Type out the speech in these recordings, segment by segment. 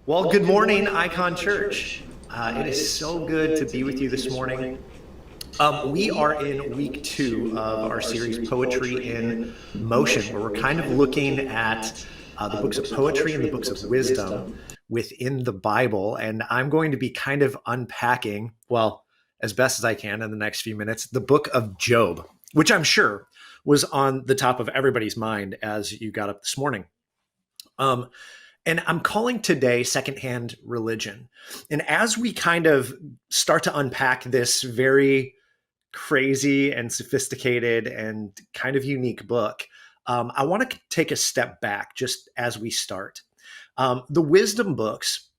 Well, good morning, Icon Church. It is so good to be with you this morning. We are in week 2 of our series, Poetry in Motion, where we're kind of looking at the books of poetry and the books of wisdom within the Bible. And I'm going to be kind of unpacking, well, as best as I can in the next few minutes, the book of Job, which I'm sure was on the top of everybody's mind as you got up this morning. And I'm calling today secondhand religion. And as we kind of start to unpack this very crazy and sophisticated and kind of unique book, I want to take a step back just as we start. The wisdom books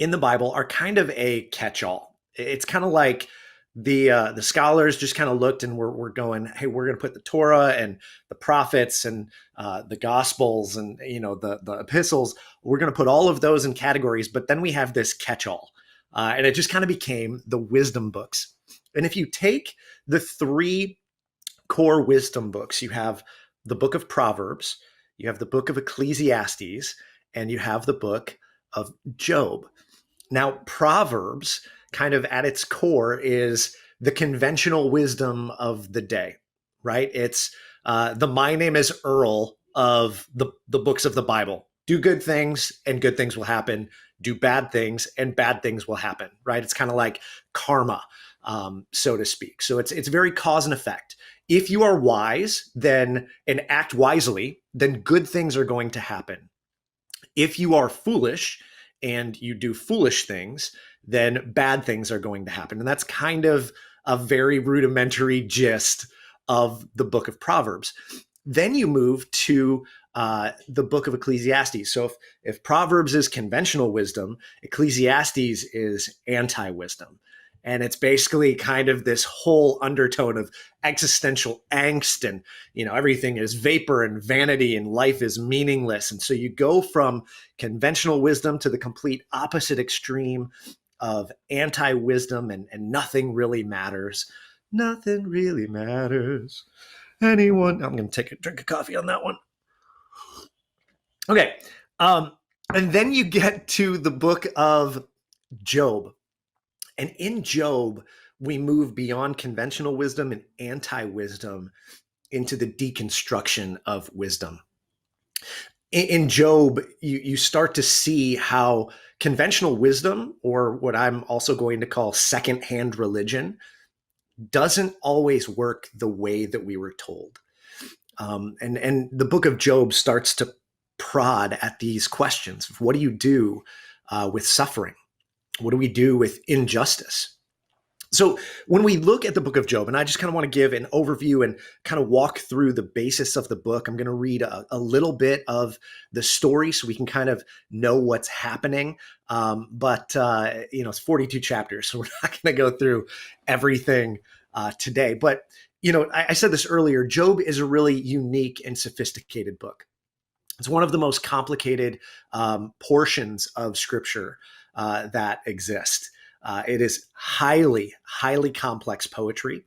in the Bible are kind of a catch-all. It's kind of like the scholars just kind of looked and we're going, hey, we're going to put the Torah and the prophets and the Gospels and the epistles. We're going to put all of those in categories, but then we have this catch-all, and it just kind of became the wisdom books. And if you take the 3 core wisdom books, you have the book of Proverbs, you have the book of Ecclesiastes, and you have the book of Job. Now, Proverbs, kind of at its core, is the conventional wisdom of the day, right? It's the my name is Earl of the books of the Bible. Do good things and good things will happen. Do bad things and bad things will happen, right? It's kind of like karma, so to speak. So it's very cause and effect. If you are wise and act wisely, then good things are going to happen. If you are foolish and you do foolish things, then bad things are going to happen. And that's kind of a very rudimentary gist of the book of Proverbs. Then you move to the book of Ecclesiastes. So if Proverbs is conventional wisdom, Ecclesiastes is anti-wisdom. And it's basically kind of this whole undertone of existential angst and, everything is vapor and vanity and life is meaningless. And so you go from conventional wisdom to the complete opposite extreme of anti-wisdom and nothing really matters. Nothing really matters. I'm going to take a drink of coffee on that one. Okay. And then you get to the book of Job. And in Job, we move beyond conventional wisdom and anti-wisdom into the deconstruction of wisdom. In Job, you start to see how conventional wisdom, or what I'm also going to call secondhand religion, doesn't always work the way that we were told. And the book of Job starts to prod at these questions. What do you do with suffering? What do we do with injustice? So when we look at the book of Job, and I just kind of want to give an overview and kind of walk through the basis of the book, I'm going to read a little bit of the story so we can kind of know what's happening. But it's 42 chapters, so we're not going to go through everything today. But, I said this earlier, Job is a really unique and sophisticated book. It's one of the most complicated portions of Scripture that exist. It is highly, highly complex poetry.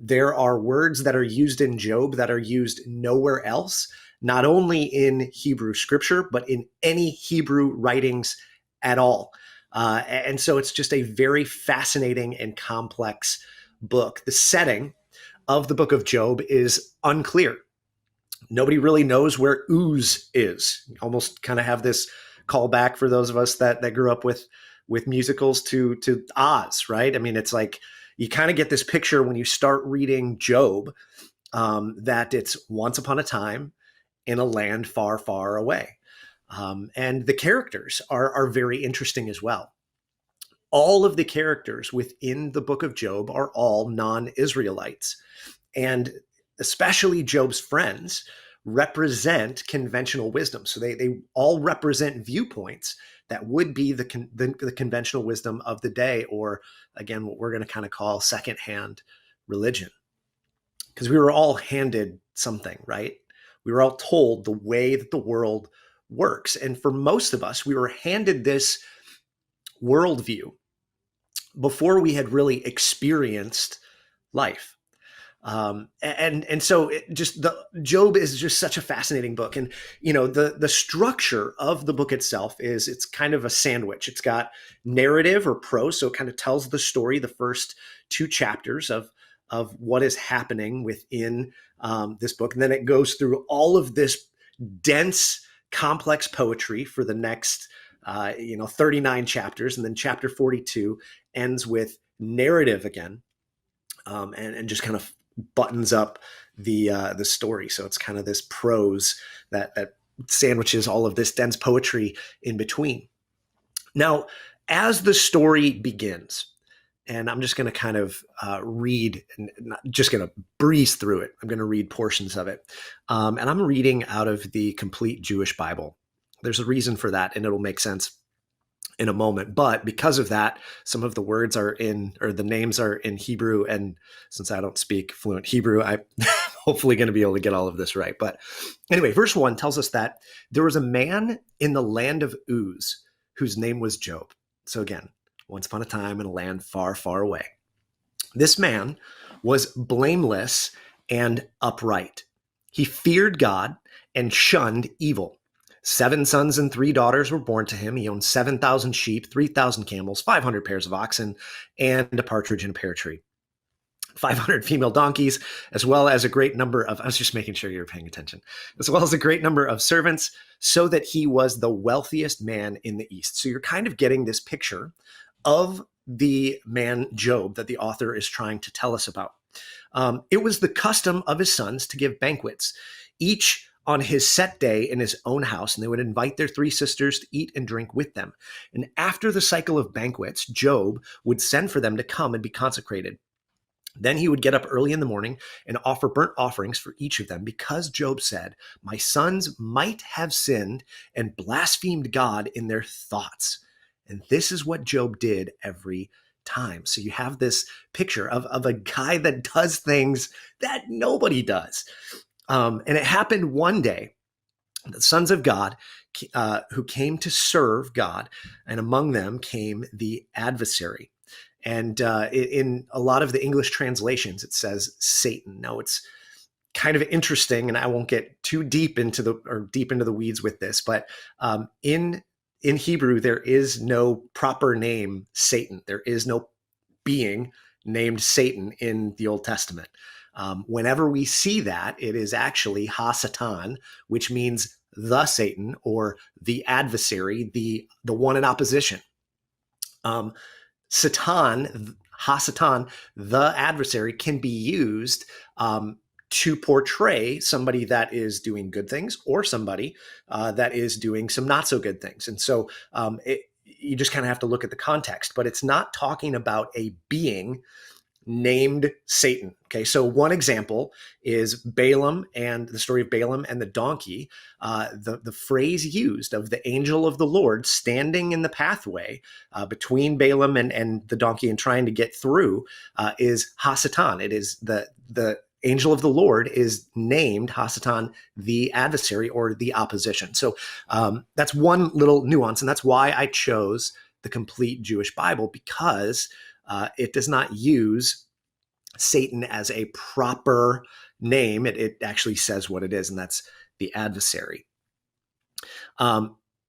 There are words that are used in Job that are used nowhere else, not only in Hebrew Scripture, but in any Hebrew writings at all. And so it's just a very fascinating and complex book. The setting of the book of Job is unclear. Nobody really knows where Uz is. You almost kind of have this callback for those of us that grew up with musicals to Oz, right? I mean, it's like you kind of get this picture when you start reading Job that it's once upon a time in a land far, far away. And the characters are very interesting as well. All of the characters within the book of Job are all non-Israelites. And especially Job's friends represent conventional wisdom. So they all represent viewpoints that would be the conventional wisdom of the day, or again, what we're going to kind of call secondhand religion. Because we were all handed something, right? We were all told the way that the world works. And for most of us, we were handed this worldview before we had really experienced life. And so Job is just such a fascinating book. And the structure of the book itself is it's kind of a sandwich. It's got narrative or prose, so it kind of tells the story, the first two chapters of what is happening within this book, and then it goes through all of this dense, complex poetry for the next 39 chapters, and then chapter 42 ends with narrative again, and just kind of buttons up the story. So it's kind of this prose that sandwiches all of this dense poetry in between. Now, as the story begins, and I'm just going to kind of read, and not just going to breeze through it. I'm going to read portions of it. And I'm reading out of the Complete Jewish Bible. There's a reason for that, and it'll make sense in a moment. But because of that, some of the words are the names are in Hebrew. And since I don't speak fluent Hebrew, I'm hopefully going to be able to get all of this right. But anyway, verse 1 tells us that there was a man in the land of Uz whose name was Job. So again, once upon a time in a land far, far away. This man was blameless and upright. He feared God and shunned evil. 7 sons and 3 daughters were born to him. He owned 7,000 sheep, 3,000 camels, 500 pairs of oxen, and a partridge in a pear tree. 500 female donkeys, as well as a great number of, I was just making sure you were paying attention, as well as a great number of servants, so that he was the wealthiest man in the East. So you're kind of getting this picture of the man Job that the author is trying to tell us about. It was the custom of his sons to give banquets, each on his set day in his own house, and they would invite their 3 sisters to eat and drink with them. And after the cycle of banquets, Job would send for them to come and be consecrated. Then he would get up early in the morning and offer burnt offerings for each of them, because Job said, "My sons might have sinned and blasphemed God in their thoughts." And this is what Job did every time. So you have this picture of a guy that does things that nobody does. And it happened one day, the sons of God who came to serve God, and among them came the adversary. And in a lot of the English translations, it says Satan. Now, it's kind of interesting, and I won't get too deep into the weeds with this, but in Hebrew, there is no proper name Satan. There is no being named Satan in the Old Testament. Whenever we see that, it is actually Ha-Satan, which means the Satan or the adversary, the one in opposition. Satan, Ha-Satan, the adversary, can be used to portray somebody that is doing good things or somebody that is doing some not so good things. And so you just kind of have to look at the context, but it's not talking about a being named Satan. Okay, so one example is Balaam and the story of Balaam and the donkey. The phrase used of the angel of the Lord standing in the pathway between Balaam and the donkey and trying to get through is Ha-Satan. It is the angel of the Lord is named Ha-Satan, the adversary or the opposition. So that's one little nuance, and that's why I chose the Complete Jewish Bible, because it does not use Satan as a proper name. It actually says what it is, and that's the adversary.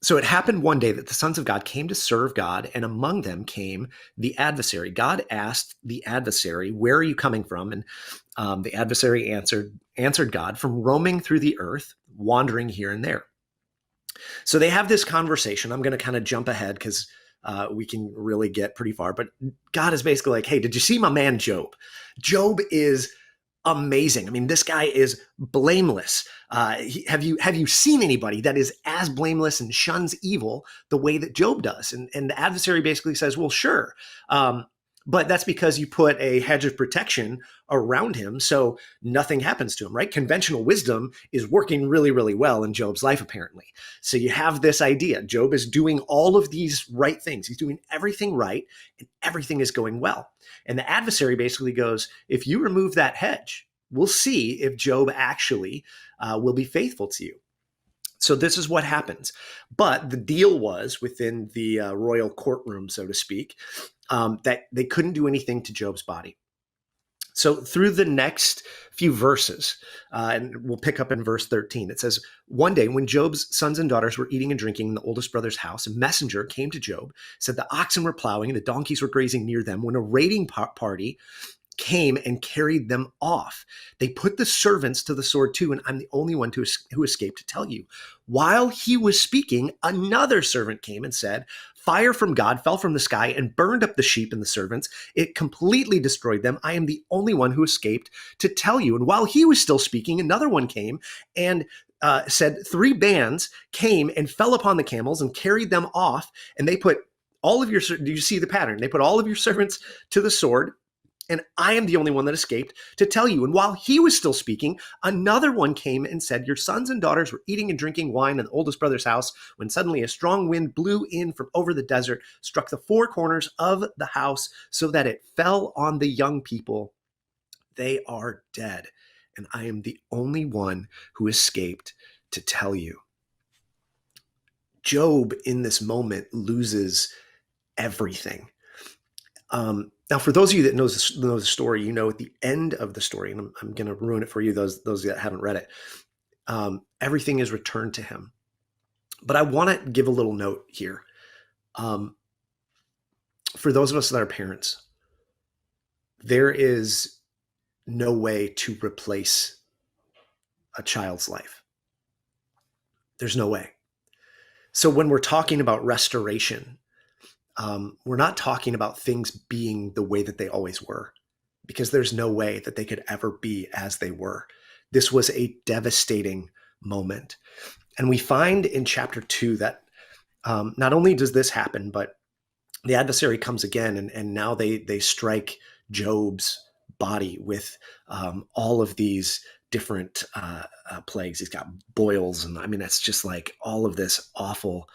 So it happened one day that the sons of God came to serve God, and among them came the adversary. God asked the adversary, "Where are you coming from?" And the adversary answered God, "From roaming through the earth, wandering here and there." So they have this conversation. I'm going to kind of jump ahead because we can really get pretty far. But God is basically like, "Hey, did you see my man Job? Job is amazing. I mean, this guy is blameless. Have you seen anybody that is as blameless and shuns evil the way that Job does?" And the adversary basically says, "Well, sure. But that's because you put a hedge of protection around him so nothing happens to him," right? Conventional wisdom is working really, really well in Job's life, apparently. So you have this idea. Job is doing all of these right things. He's doing everything right, and everything is going well. And the adversary basically goes, "If you remove that hedge, we'll see if Job actually will be faithful to you." So this is what happens. But the deal was within the royal courtroom, so to speak, that they couldn't do anything to Job's body. So through the next few verses, and we'll pick up in verse 13, it says, one day when Job's sons and daughters were eating and drinking in the oldest brother's house, a messenger came to Job, said the oxen were plowing and the donkeys were grazing near them when a raiding party came and carried them off. They put the servants to the sword too, and I'm the only one who escaped to tell you. While he was speaking, another servant came and said, fire from God fell from the sky and burned up the sheep and the servants. It completely destroyed them. I am the only one who escaped to tell you. And while he was still speaking, another one came and said, three bands came and fell upon the camels and carried them off. And they put all of your, do you see the pattern? They put all of your servants to the sword. And I am the only one that escaped to tell you. And while he was still speaking, another one came and said, your sons and daughters were eating and drinking wine in the oldest brother's house when suddenly a strong wind blew in from over the desert, struck the four corners of the house so that it fell on the young people. They are dead. And I am the only one who escaped to tell you. Job in this moment loses everything. Now, for those of you that know the story, you know at the end of the story, and I'm going to ruin it for you, those that haven't read it, everything is returned to him. But I want to give a little note here. For those of us that are parents, there is no way to replace a child's life. There's no way. So when we're talking about restoration, we're not talking about things being the way that they always were, because there's no way that they could ever be as they were. This was a devastating moment. And we find in chapter 2 that not only does this happen, but the adversary comes again, and now they strike Job's body with all of these different plagues. He's got boils, and I mean, it's just like all of this awful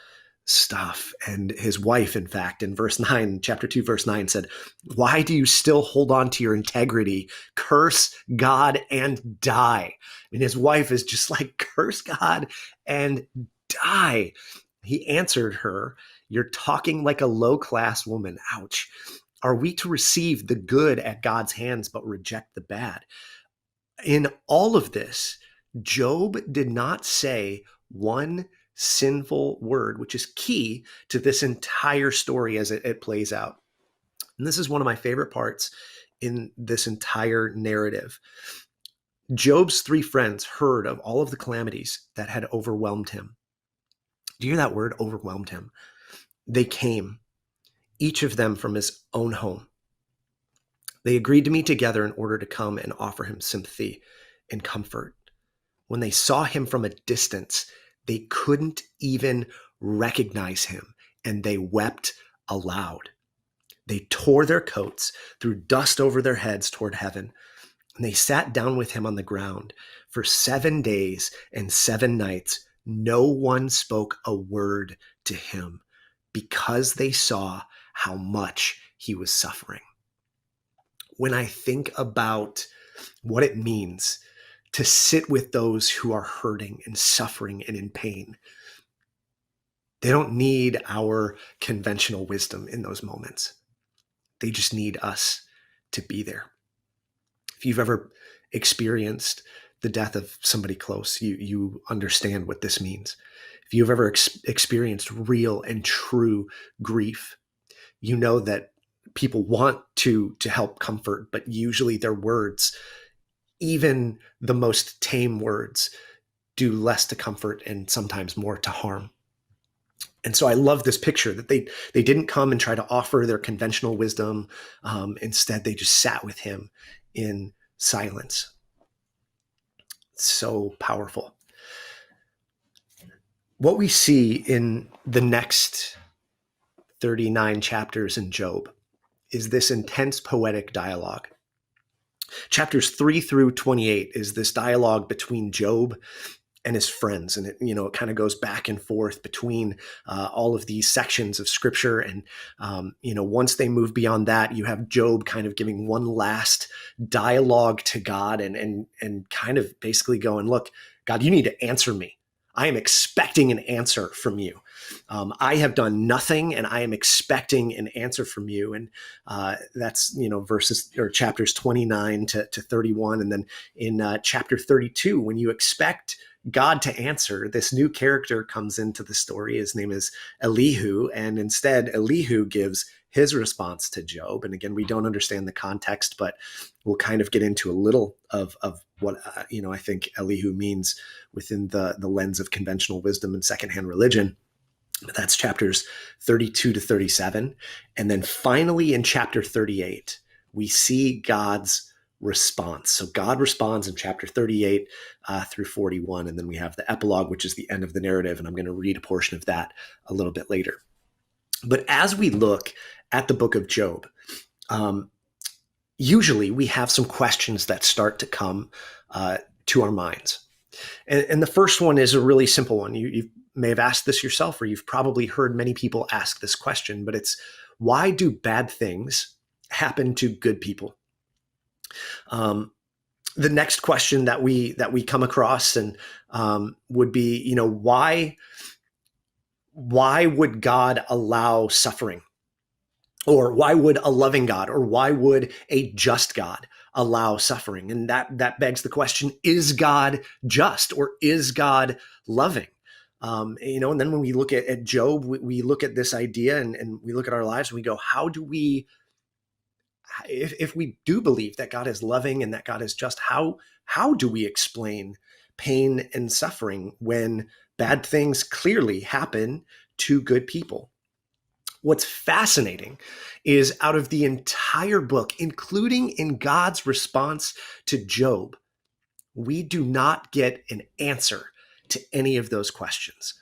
stuff. And his wife, in fact, in verse 9, chapter 2, verse 9 said, why do you still hold on to your integrity? Curse God and die. And his wife is just like, curse God and die. He answered her, you're talking like a low-class woman. Ouch. Are we to receive the good at God's hands, but reject the bad? In all of this, Job did not say one sinful word, which is key to this entire story as it plays out. And this is one of my favorite parts in this entire narrative. Job's three friends heard of all of the calamities that had overwhelmed him. Do you hear that word, overwhelmed him? They came, each of them from his own home. They agreed to meet together in order to come and offer him sympathy and comfort. When they saw him from a distance, they couldn't even recognize him, and they wept aloud. They tore their coats, threw dust over their heads toward heaven, and they sat down with him on the ground. For 7 days and 7 nights, no one spoke a word to him, because they saw how much he was suffering. When I think about what it means to sit with those who are hurting and suffering and in pain, they don't need our conventional wisdom in those moments. They just need us to be there. If you've ever experienced the death of somebody close, you understand what this means. If you've ever experienced real and true grief, you know that people want to help comfort, but usually their words, even the most tame words, do less to comfort and sometimes more to harm. And so I love this picture that they didn't come and try to offer their conventional wisdom. Instead, they just sat with him in silence. So powerful. What we see in the next 39 chapters in Job is this intense poetic dialogue. Chapters 3 through 28 is this dialogue between Job and his friends. And it kind of goes back and forth between all of these sections of scripture. And, once they move beyond that, you have Job kind of giving one last dialogue to God and kind of basically going, look, God, you need to answer me. I am expecting an answer from you. I have done nothing, and I am expecting an answer from you. And that's, verses or chapters 29 to 31. And then in chapter 32, when you expect God to answer, this new character comes into the story. His name is Elihu. And instead, Elihu gives his response to Job. And again, we don't understand the context, but we'll kind of get into a little of what, I think Elihu means within the lens of conventional wisdom and secondhand religion. That's chapters 32 to 37. And then finally in chapter 38, we see God's response. So God responds in chapter 38 through 41. And then we have the epilogue, which is the end of the narrative. And I'm going to read a portion of that a little bit later. But as we look at the book of Job, usually we have some questions that start to come to our minds. And the first one is a really simple one. You may have asked this yourself, or you've probably heard many people ask this question, but it's, why do bad things happen to good people? The next question that we come across and would be, why would God allow suffering? Or why would a loving God, or why would a just God allow suffering? And that begs the question, is God just, or is God loving? And then when we look at Job, we look at this idea and we look at our lives and we go, how do we, if we do believe that God is loving and that God is just, how do we explain pain and suffering when bad things clearly happen to good people? What's fascinating is out of the entire book, including in God's response to Job, we do not get an answer to any of those questions.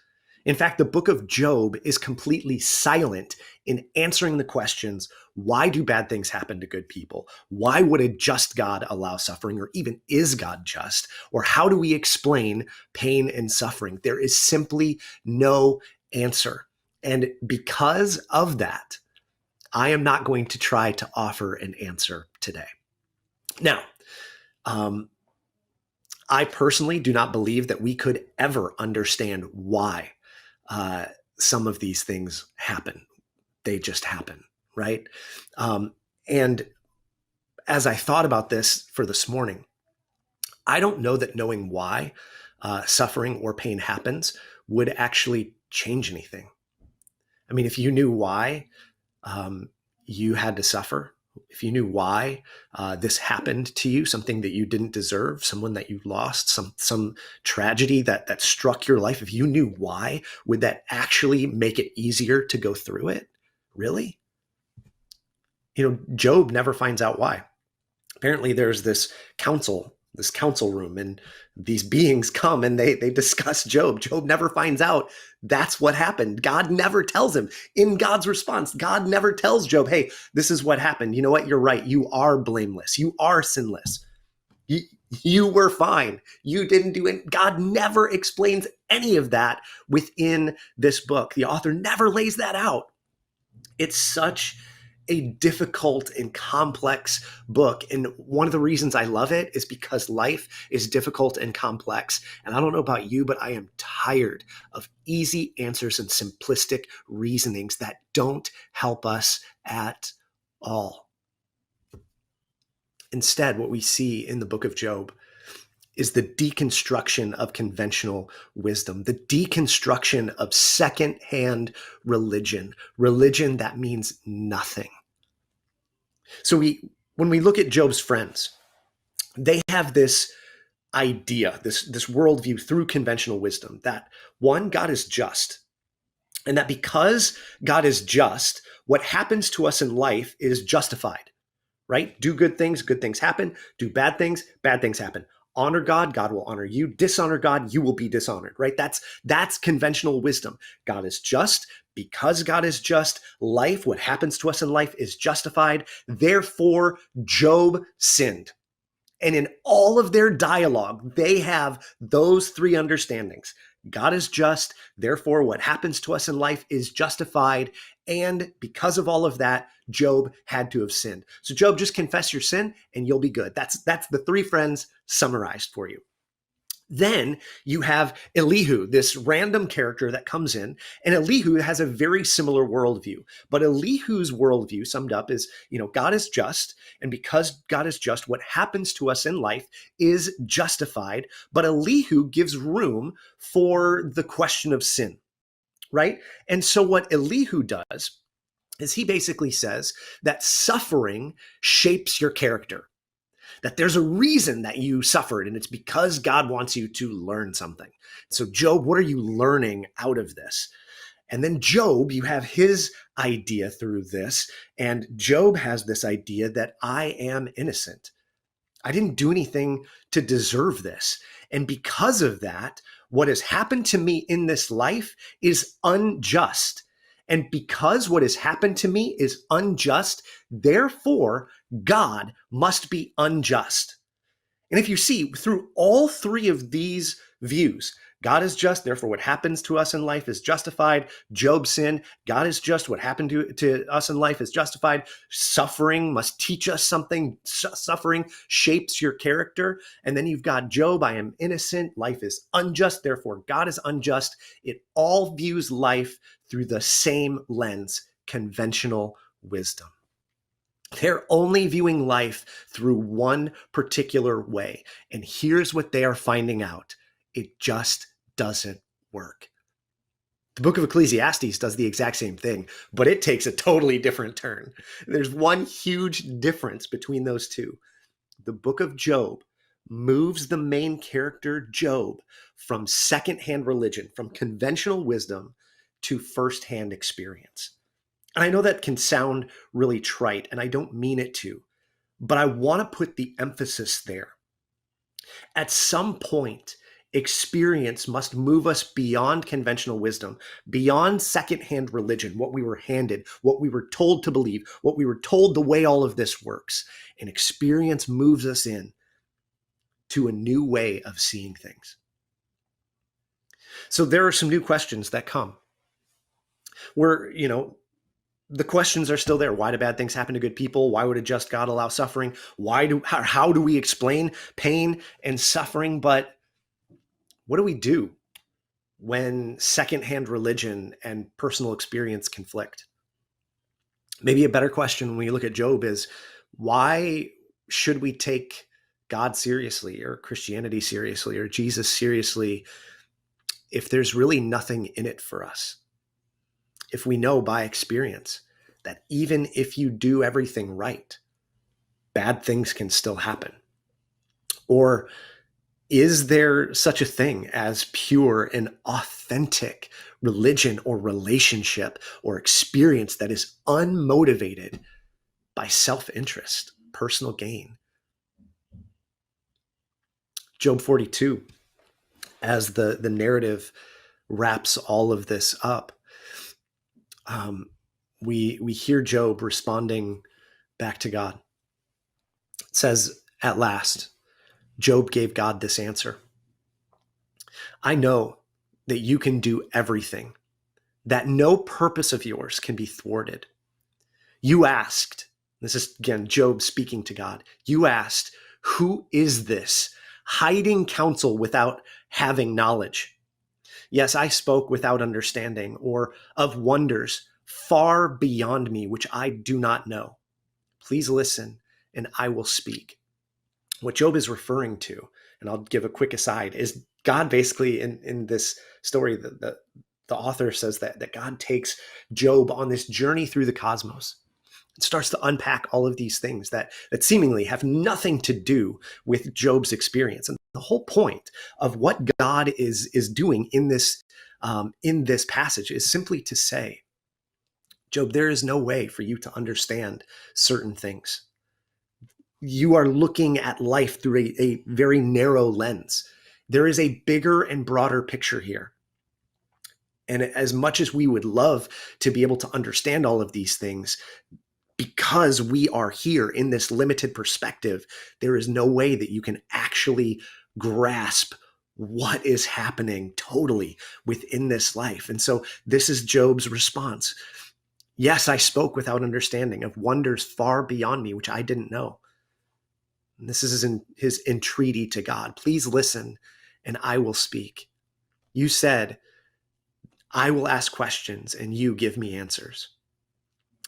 In fact, the book of Job is completely silent in answering the questions, why do bad things happen to good people? Why would a just God allow suffering? Or even, is God just? Or how do we explain pain and suffering? There is simply no answer. And because of that, I am not going to try to offer an answer today. Now, I personally do not believe that we could ever understand why some of these things happen. They just happen, right? And as I thought about this for this morning, I don't know that knowing why suffering or pain happens would actually change anything. I mean, if you knew why you had to suffer, if you knew why this happened to you, something that you didn't deserve, someone that you lost, some tragedy that struck your life, if you knew why, would that actually make it easier to go through it? Really? Job never finds out why. Apparently there's this council room, and these beings come and they discuss Job. Job never finds out that's what happened. God never tells him. In God's response, God never tells Job, hey, this is what happened. You know what? You're right. You are blameless. You are sinless. You were fine. You didn't do it. God never explains any of that within this book. The author never lays that out. It's such a difficult and complex book. And one of the reasons I love it is because life is difficult and complex. And I don't know about you, but I am tired of easy answers and simplistic reasonings that don't help us at all. Instead, what we see in the book of Job is the deconstruction of conventional wisdom, the deconstruction of secondhand religion that means nothing. So when we look at Job's friends, they have this idea, this worldview through conventional wisdom that, one, God is just, and that because God is just, what happens to us in life is justified, right? Do good things happen. Do bad things happen. Honor God, God will honor you. Dishonor God, you will be dishonored, right? That's conventional wisdom. God is just. Because God is just, life, what happens to us in life, is justified. Therefore, Job sinned. And in all of their dialogue, they have those three understandings. God is just. Therefore, what happens to us in life is justified. And because of all of that, Job had to have sinned. So Job, just confess your sin and you'll be good. That's the three friends summarized for you. Then you have Elihu, this random character that comes in, and Elihu has a very similar worldview. But Elihu's worldview, summed up, is, God is just, and because God is just, what happens to us in life is justified. But Elihu gives room for the question of sin, right? And so what Elihu does is he basically says that suffering shapes your character, that there's a reason that you suffered, and it's because God wants you to learn something. So, Job, what are you learning out of this? And then Job, you have his idea through this, and Job has this idea that I am innocent. I didn't do anything to deserve this. And because of that, what has happened to me in this life is unjust. And because what has happened to me is unjust, therefore, God must be unjust. And if you see through all three of these views, God is just, therefore what happens to us in life is justified. Job sinned, God is just, what happened to us in life is justified. Suffering must teach us something. Suffering shapes your character. And then you've got Job, I am innocent, life is unjust, therefore God is unjust. It all views life through the same lens, conventional wisdom. They're only viewing life through one particular way. And here's what they are finding out. It just doesn't work. The book of Ecclesiastes does the exact same thing, but it takes a totally different turn. There's one huge difference between those two. The book of Job moves the main character, Job, from secondhand religion, from conventional wisdom to firsthand experience. And I know that can sound really trite, and I don't mean it to, but I want to put the emphasis there. At some point, experience must move us beyond conventional wisdom, beyond secondhand religion, what we were handed, what we were told to believe, what we were told the way all of this works. And experience moves us in to a new way of seeing things. So there are some new questions that come where, the questions are still there. Why do bad things happen to good people? Why would a just God allow suffering? How do we explain pain and suffering? But what do we do when secondhand religion and personal experience conflict? Maybe a better question when you look at Job is, why should we take God seriously, or Christianity seriously, or Jesus seriously, if there's really nothing in it for us? If we know by experience that even if you do everything right, bad things can still happen? Or is there such a thing as pure and authentic religion or relationship or experience that is unmotivated by self-interest, personal gain? Job 42, as the narrative wraps all of this up, we hear Job responding back to God. It says, at last, Job gave God this answer: I know that you can do everything, that no purpose of yours can be thwarted. You asked, this is again Job speaking to God, you asked, who is this, hiding counsel without having knowledge? Yes, I spoke without understanding, or of wonders far beyond me, which I do not know. Please listen, and I will speak. What Job is referring to, and I'll give a quick aside, is God basically in this story, the author says that God takes Job on this journey through the cosmos. It starts to unpack all of these things that seemingly have nothing to do with Job's experience. And the whole point of what God is doing in this passage is simply to say, Job, there is no way for you to understand certain things. You are looking at life through a very narrow lens. There is a bigger and broader picture here. And as much as we would love to be able to understand all of these things, because we are here in this limited perspective, there is no way that you can actually grasp what is happening totally within this life. And so this is Job's response. Yes, I spoke without understanding, of wonders far beyond me, which I didn't know. And this is his entreaty to God. Please listen, and I will speak. You said, I will ask questions and you give me answers.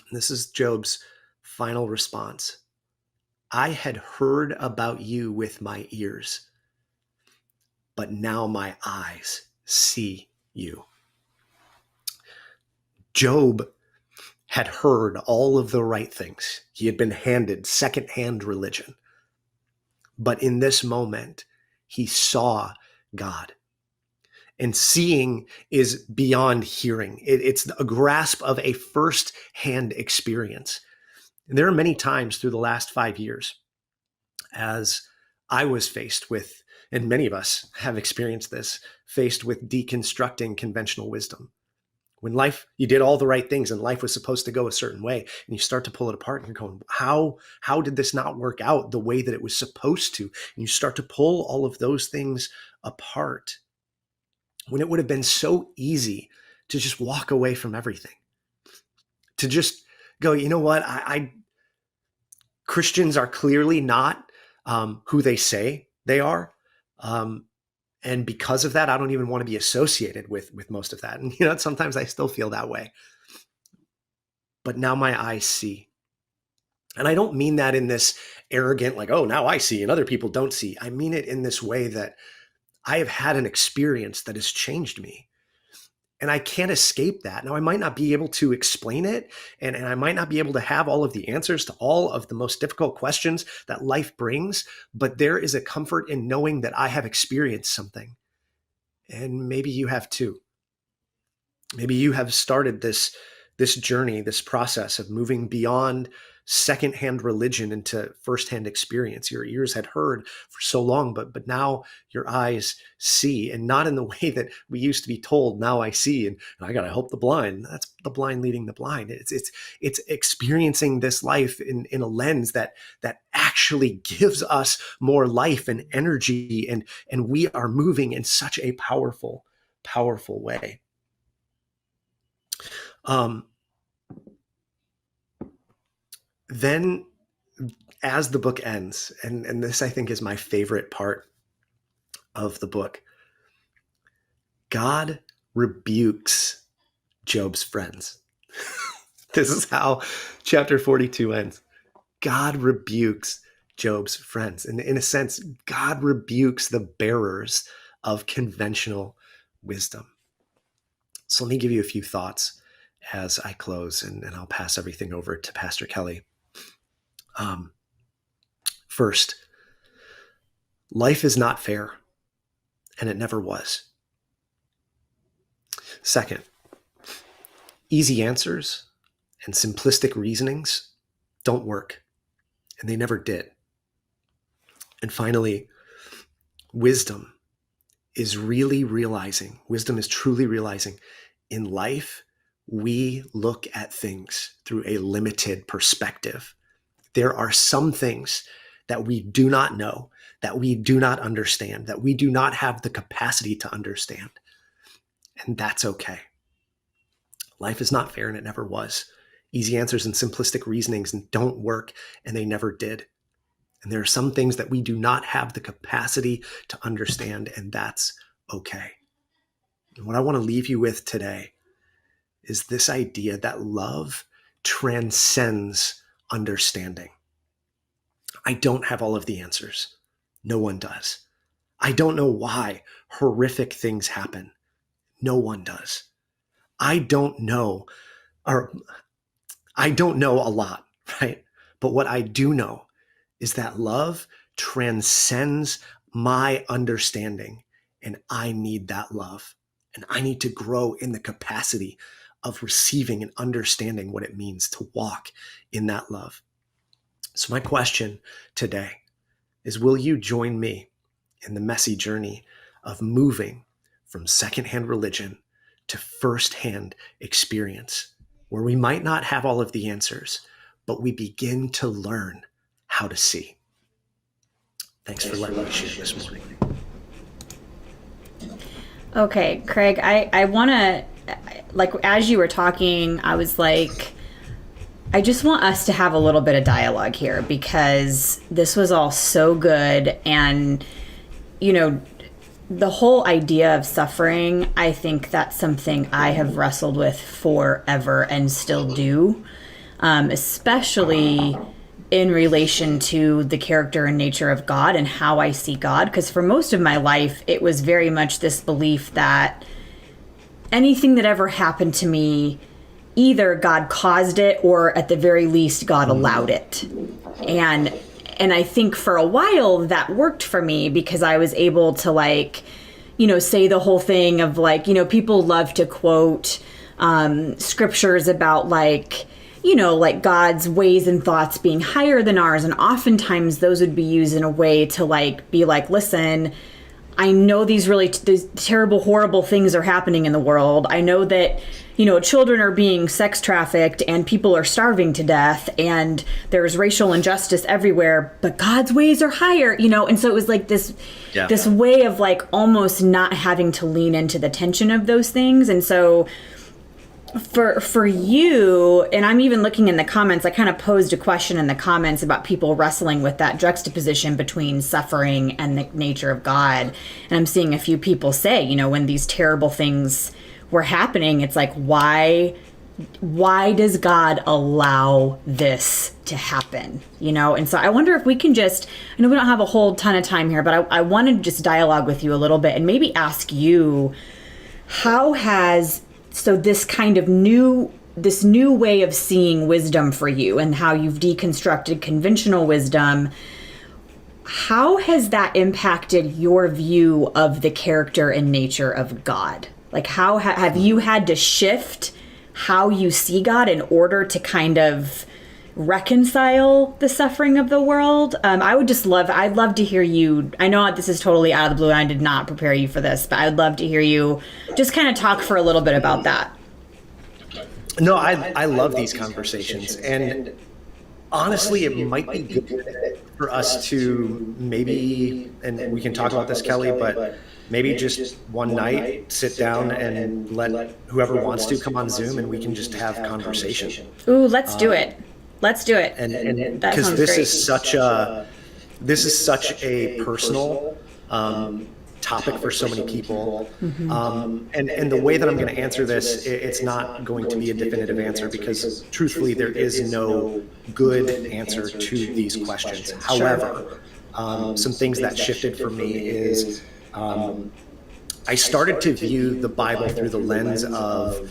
And this is Job's final response. I had heard about you with my ears, but now my eyes see you. Job had heard all of the right things. He had been handed secondhand religion. But in this moment, he saw God. And seeing is beyond hearing. It's a grasp of a first-hand experience. And there are many times through the last 5 years as I was faced with, and many of us have experienced this, faced with deconstructing conventional wisdom. When life, you did all the right things and life was supposed to go a certain way, and you start to pull it apart and you're going, how did this not work out the way that it was supposed to? And you start to pull all of those things apart when it would have been so easy to just walk away from everything. To just go, you know what? Christians are clearly not who they say they are. And because of that, I don't even want to be associated with most of that. And, sometimes I still feel that way. But now my eyes see. And I don't mean that in this arrogant, like, oh, now I see and other people don't see. I mean it in this way that I have had an experience that has changed me. And I can't escape that. Now, I might not be able to explain it, and I might not be able to have all of the answers to all of the most difficult questions that life brings, but there is a comfort in knowing that I have experienced something. And maybe you have too. Maybe you have started this journey, this process of moving beyond secondhand religion into firsthand experience. Your ears had heard for so long, but now your eyes see, and not in the way that we used to be told, now I see, and I got to help the blind. That's the blind leading the blind. It's experiencing this life in a lens that actually gives us more life and energy, and we are moving in such a powerful way. Then as the book ends, and this I think is my favorite part of the book, God rebukes Job's friends. This is how chapter 42 ends. God rebukes Job's friends. And in a sense, God rebukes the bearers of conventional wisdom. So let me give you a few thoughts as I close, and I'll pass everything over to Pastor Kelly. First, life is not fair, and it never was. Second, easy answers and simplistic reasonings don't work, and they never did. And finally, wisdom is truly realizing in life, we look at things through a limited perspective. There are some things that we do not know, that we do not understand, that we do not have the capacity to understand. And that's okay. Life is not fair, and it never was. Easy answers and simplistic reasonings don't work, and they never did. And there are some things that we do not have the capacity to understand, and that's okay. And what I want to leave you with today is this idea that love transcends understanding. I don't have all of the answers. No one does. I don't know why horrific things happen. No one does. I don't know a lot, right? But what I do know is that love transcends my understanding, and I need that love. And I need to grow in the capacity of receiving and understanding what it means to walk in that love. So my question today is, will you join me in the messy journey of moving from secondhand religion to firsthand experience, where we might not have all of the answers, but we begin to learn how to see? Thanks for letting me share this morning. Okay, Craig, I want to, as you were talking, I was like, I just want us to have a little bit of dialogue here, because this was all so good. And, the whole idea of suffering, I think that's something I have wrestled with forever and still do, especially in relation to the character and nature of God and how I see God. Because for most of my life, it was very much this belief that anything that ever happened to me, either God caused it or at the very least God allowed it. And I think for a while that worked for me because I was able to say the whole thing of people love to quote scriptures about God's ways and thoughts being higher than ours. And oftentimes those would be used in a way to listen, I know these terrible, horrible things are happening in the world. I know that, children are being sex trafficked and people are starving to death and there's racial injustice everywhere, but God's ways are higher, And so it was this way of almost not having to lean into the tension of those things. And so for you, and I'm even looking in the comments, I kind of posed a question in the comments about people wrestling with that juxtaposition between suffering and the nature of God. And I'm seeing a few people say, when these terrible things were happening, it's why does God allow this to happen? And so I wonder if we can I know we don't have a whole ton of time here, but I want to just dialogue with you a little bit and maybe ask you, so this kind of new way of seeing wisdom for you and how you've deconstructed conventional wisdom, how has that impacted your view of the character and nature of God? How have you had to shift how you see God in order to kind of reconcile the suffering of the world? I'd love to hear you. I know this is totally out of the blue and I did not prepare you for this, but I'd love to hear you just kind of talk for a little bit about that. No, I love these conversations. And honestly, it might be good for us to maybe, and we can talk about this, Kelly, but maybe just one night sit down and let whoever wants to come on Zoom and we can just have conversation. Ooh, let's do it. Let's do it. And because this is such a personal topic for so many people. Mm-hmm. And the way that I'm going to answer this, it's not going to be a definitive answer because truthfully, there is no good answer to these questions. However, some things that shifted for me is I started to view the Bible through the lens of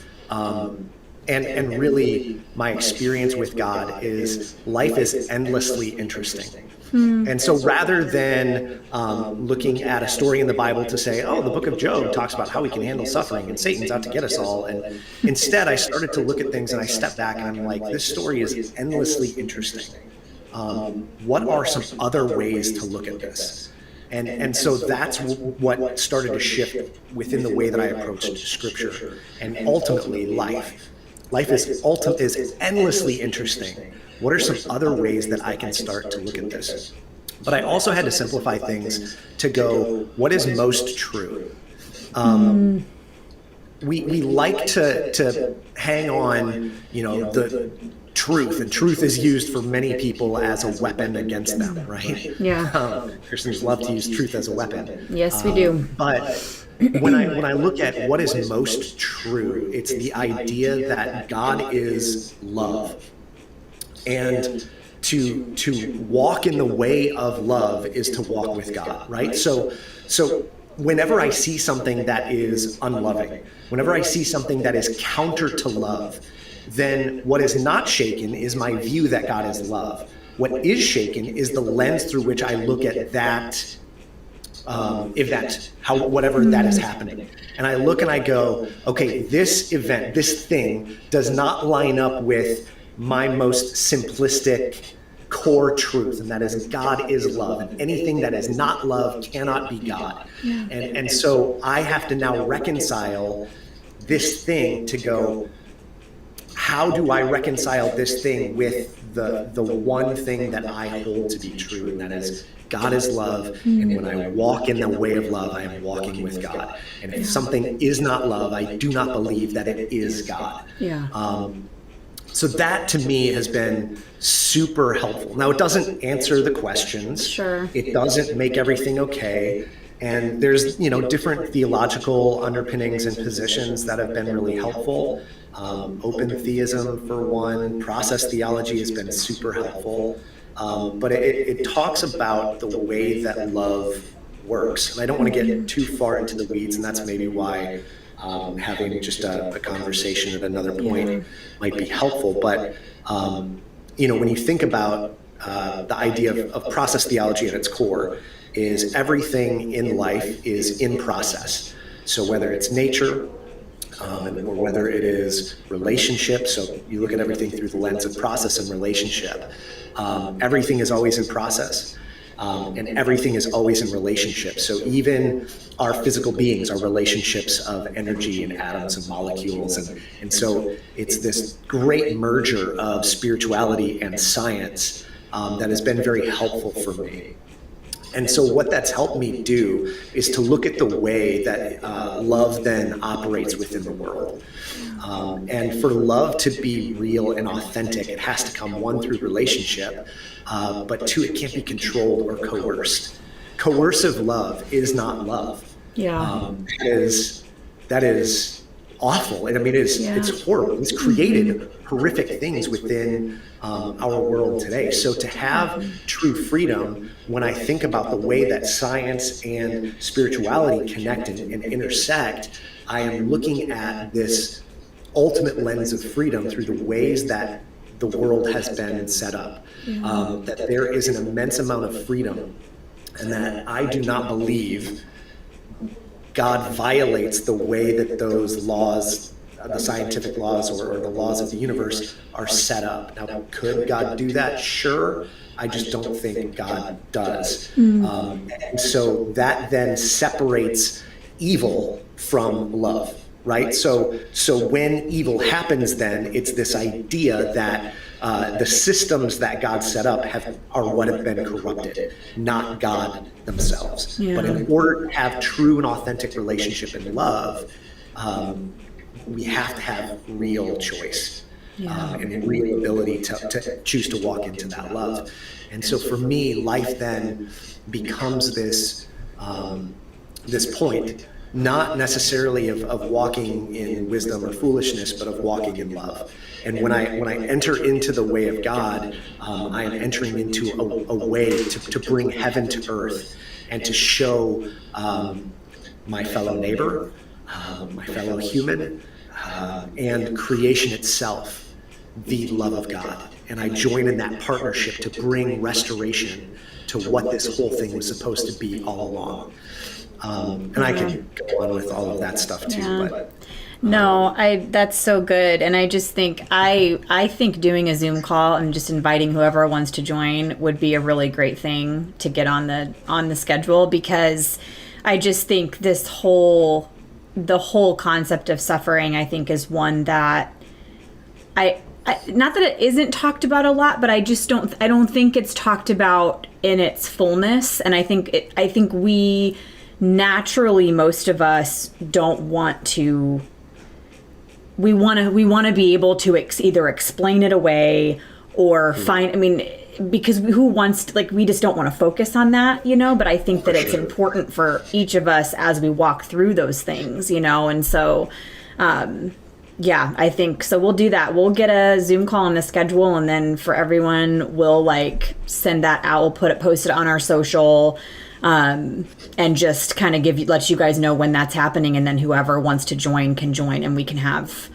and really my experience with God is life is endlessly interesting. And so rather than looking at a story in the Bible to say, oh, the book of Job talks about how we can handle suffering and Satan's out to get us all. And instead, I started to look at things and I stepped back and I'm like, this story is endlessly interesting. What are some other ways to look at this? And so that's what started to shift within the way that I approached Scripture and ultimately life. Life is endlessly interesting. What are some other ways that I can start to look at this? But I also had to simplify things to go, what is most true? We like to hang on, the truth, and truth is used for many people as a weapon against them, right? Yeah. Christians love to use truth as a weapon. Yes, we do. But when I look at what is most true, it's the idea that God is love. And to walk in the way of love is to walk with God, right? So whenever I see something that is unloving, whenever I see something that is counter to love, then what is not shaken is my view that God is love. What is shaken is the lens through which I look at that event, whatever that is happening. And I look and I go, okay, this event, this thing does not line up with my most simplistic core truth, and that is God is love, and anything that is not love cannot be God. Yeah. And so I have to now reconcile this thing to go, how do I reconcile this thing with the one thing that I hold to be true, and that is God is love, and when I walk in the way of love, I am walking with God. And if something is not love, I do not believe that it is God. Yeah. So that to me has been super helpful. Now, it doesn't answer the questions. Sure. It doesn't make everything okay. And there's, different theological underpinnings and positions that have been really helpful. Open theism, for one, process theology has been super helpful. But it talks about the way that love works. And I don't want to get too far into the weeds, and that's maybe why having just a conversation at another point might be helpful. But, when you think about the idea of process theology at its core, is everything in life is in process. So whether it's nature, or whether it is relationships, so you look at everything through the lens of process and relationship, everything is always in process, and everything is always in relationship. So even our physical beings are relationships of energy and atoms and molecules, and so it's this great merger of spirituality and science that has been very helpful for me. And so what that's helped me do is to look at the way that love then operates within the world. And for love to be real and authentic, it has to come, one, through relationship, but two, it can't be controlled or coerced. Coercive love is not love. Yeah. That is awful. And I mean, it's horrible. It's created horrific things within our world today. So to have true freedom, when I think about the way that science and spirituality connect and intersect, I am looking at this ultimate lens of freedom through the ways that the world has been set up. That there is an immense amount of freedom, and that I do not believe God violates the way that those laws, the scientific laws or the laws of the universe, are set up. Now, could God do that? Sure. I just don't think God does. And so that then separates evil from love, right? So when evil happens, then it's this idea that the systems that God set up are what have been corrupted, not God themselves. Yeah. But in order to have true and authentic relationship and love, we have to have real choice. And real ability to choose to walk into that love. And so for me, life then becomes this point, not necessarily of walking in wisdom or foolishness, but of walking in love. And when I enter into the way of God, I am entering into a way to bring heaven to earth and to show my fellow neighbor, my fellow human, and creation itself the love of God. And I join in that partnership to bring restoration to what this whole thing was supposed to be all along. And I could go on with all of that stuff too, but no, that's so good. And I just think I think doing a Zoom call and just inviting whoever wants to join would be a really great thing to get on the schedule, because I just think the whole concept of suffering, I think, is one that I not that it isn't talked about a lot, but I don't think it's talked about in its fullness. And I think we naturally, most of us don't want to. We want to be able to either explain it away or find. I mean, because who wants to, we just don't want to focus on that, But I think that it's important for each of us as we walk through those things, And so, yeah, I think so. We'll do that. We'll get a Zoom call on the schedule, and then for everyone, we'll send that out. We'll post it on our social. And just kind of let you guys know when that's happening, and then whoever wants to join can join, and we can have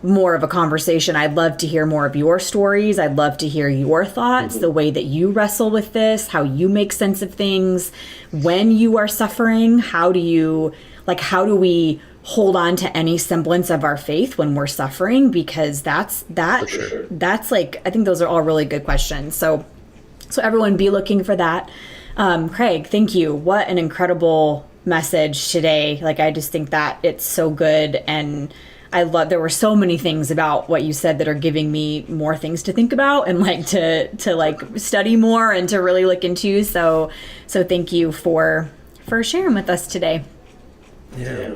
more of a conversation. I'd love to hear more of your stories. I'd love to hear your thoughts, the way that you wrestle with this, how you make sense of things when you are suffering. How do we hold on to any semblance of our faith when we're suffering? Because that's I think those are all really good questions. So everyone be looking for that. Craig, thank you. What an incredible message today. I just think that it's so good. And there were so many things about what you said that are giving me more things to think about and to study more and to really look into. So thank you for sharing with us today. Yeah.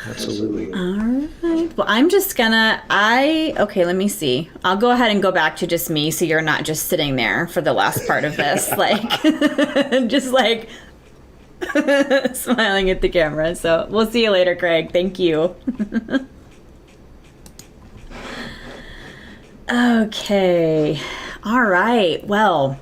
Absolutely. All right. Well, I'm just okay, let me see. I'll go ahead and go back to just me, so you're not just sitting there for the last part of this, Smiling at the camera. So we'll see you later, Craig. Thank you. Okay. All right. Well,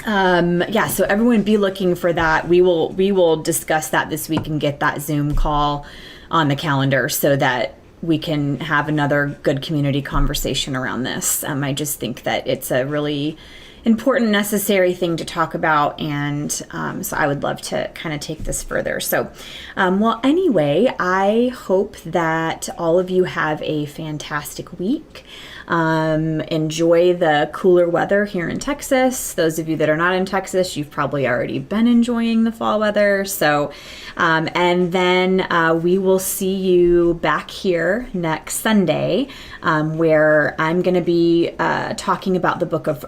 yeah, so everyone be looking for that. We will discuss that this week and get that Zoom call on the calendar so that we can have another good community conversation around this. I just think that it's a really important, necessary thing to talk about, and so I would love to kind of take this further. So, well, anyway, I hope that all of you have a fantastic week. Enjoy the cooler weather here in Texas. Those of you that are not in Texas, you've probably already been enjoying the fall weather. So, and then we will see you back here next Sunday, where I'm going to be talking about the book of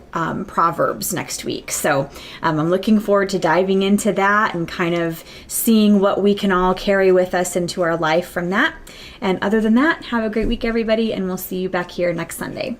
Proverbs next week. So I'm looking forward to diving into that and kind of seeing what we can all carry with us into our life from that. And other than that, have a great week, everybody, and we'll see you back here next Sunday.